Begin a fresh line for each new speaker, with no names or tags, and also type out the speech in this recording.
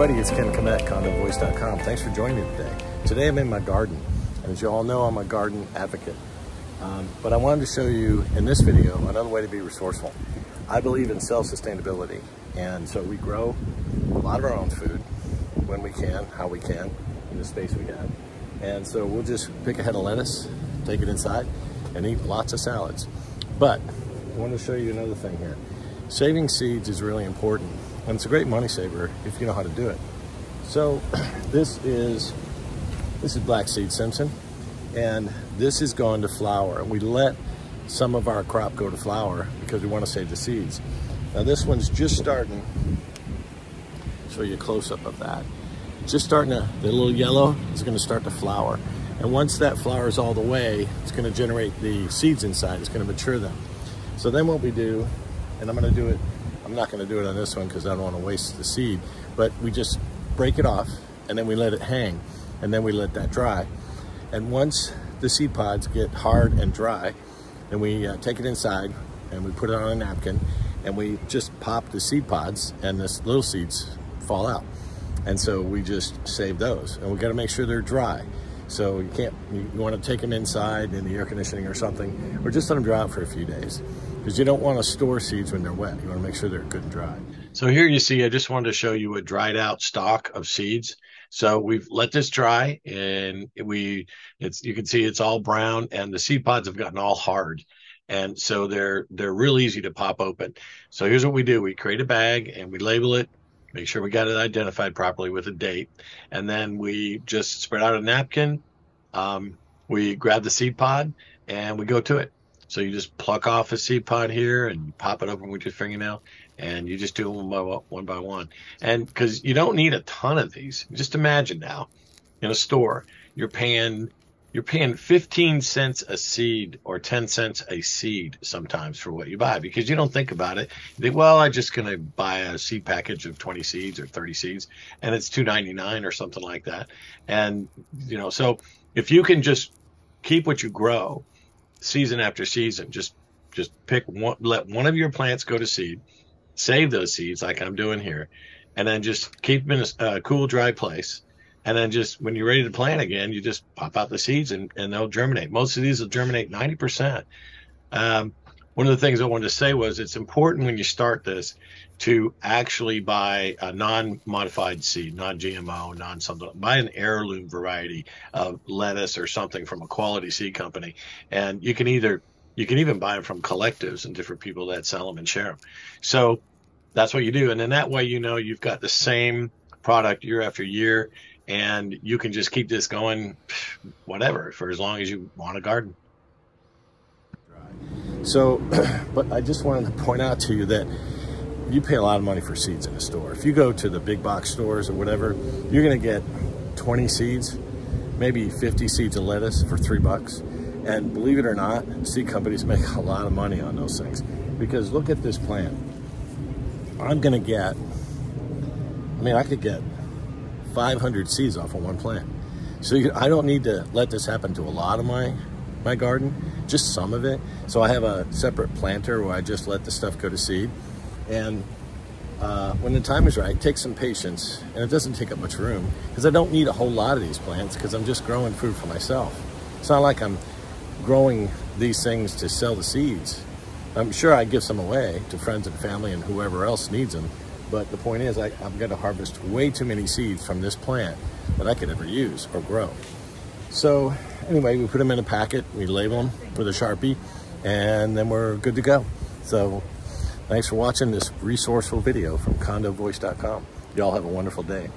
everybody, it's Kmet, CondoVoice.com. Thanks for joining me today. Today I'm in my garden, and as you all know, I'm a garden advocate. But I wanted to show you in this video another way to be resourceful. I believe in self-sustainability, and so we grow a lot of our own food when we can, how we can, in the space we have. And so we'll just pick a head of lettuce, take it inside, and eat lots of salads. But I want to show you another thing here. Saving seeds is really important, and it's a great money saver if you know how to do it. So this is black seed Simpson, and this is going to flower. And we let some of our crop go to flower because we want to save the seeds. Now this one's just starting. Show you a close-up of that. Just starting to, the little yellow is going to start to flower. And once that flowers all the way, it's going to generate the seeds inside. It's going to mature them. So then what we do, and I'm going to do it, I'm not going to do it on this one because I don't want to waste the seed, but we just break it off and then we let it hang and then we let that dry. And once the seed pods get hard and dry, then we take it inside and we put it on a napkin and we just pop the seed pods and the little seeds fall out. And so we just save those, and we got to make sure they're dry. So you want to take them inside in the air conditioning or something, or just let them dry out for a few days, because you don't want to store seeds when they're wet. You want to make sure they're good and dry. So here you see, I just wanted to show you a dried out stalk of seeds. So we've let this dry, and you can see it's all brown, and the seed pods have gotten all hard. And so they're real easy to pop open. So here's what we do. We create a bag and we label it, make sure we got it identified properly with a date. And then we just spread out a napkin. We grab the seed pod and we go to it. So you just pluck off a seed pod here and you pop it open with your fingernail, and you just do them one by one. And because you don't need a ton of these. Just imagine now, in a store, you're paying 15 cents a seed or 10 cents a seed sometimes for what you buy, because you don't think about it. You think, well, I'm just going to buy a seed package of 20 seeds or 30 seeds, and it's $2.99 or something like that. And, so if you can just keep what you grow season after season, just pick one, let one of your plants go to seed, save those seeds like I'm doing here, and then just keep them in a cool, dry place. And then just when you're ready to plant again, you just pop out the seeds and they'll germinate. Most of these will germinate 90%. One of the things I wanted to say was it's important when you start this to actually buy a non-modified seed, non-GMO, non-something. Buy an heirloom variety of lettuce or something from a quality seed company. And you can even buy them from collectives and different people that sell them and share them. So that's what you do. And then that way, you've got the same product year after year, and you can just keep this going, whatever, for as long as you want a garden. So, but I just wanted to point out to you that you pay a lot of money for seeds in a store. If you go to the big box stores or whatever, you're going to get 20 seeds, maybe 50 seeds of lettuce for $3. And believe it or not, seed companies make a lot of money on those things. Because look at this plant. I'm going to get, I could get 500 seeds off of one plant. So I don't need to let this happen to a lot of my garden, just some of it. So I have a separate planter where I just let the stuff go to seed. And when the time is right, it takes some patience, and it doesn't take up much room, because I don't need a whole lot of these plants, because I'm just growing food for myself. It's not like I'm growing these things to sell the seeds. I'm sure I give some away to friends and family and whoever else needs them. But the point is, I'm going to harvest way too many seeds from this plant that I could ever use or grow. So anyway, we put them in a packet, we label them with a Sharpie, and then we're good to go. So thanks for watching this resourceful video from CondoVoice.com. Y'all have a wonderful day.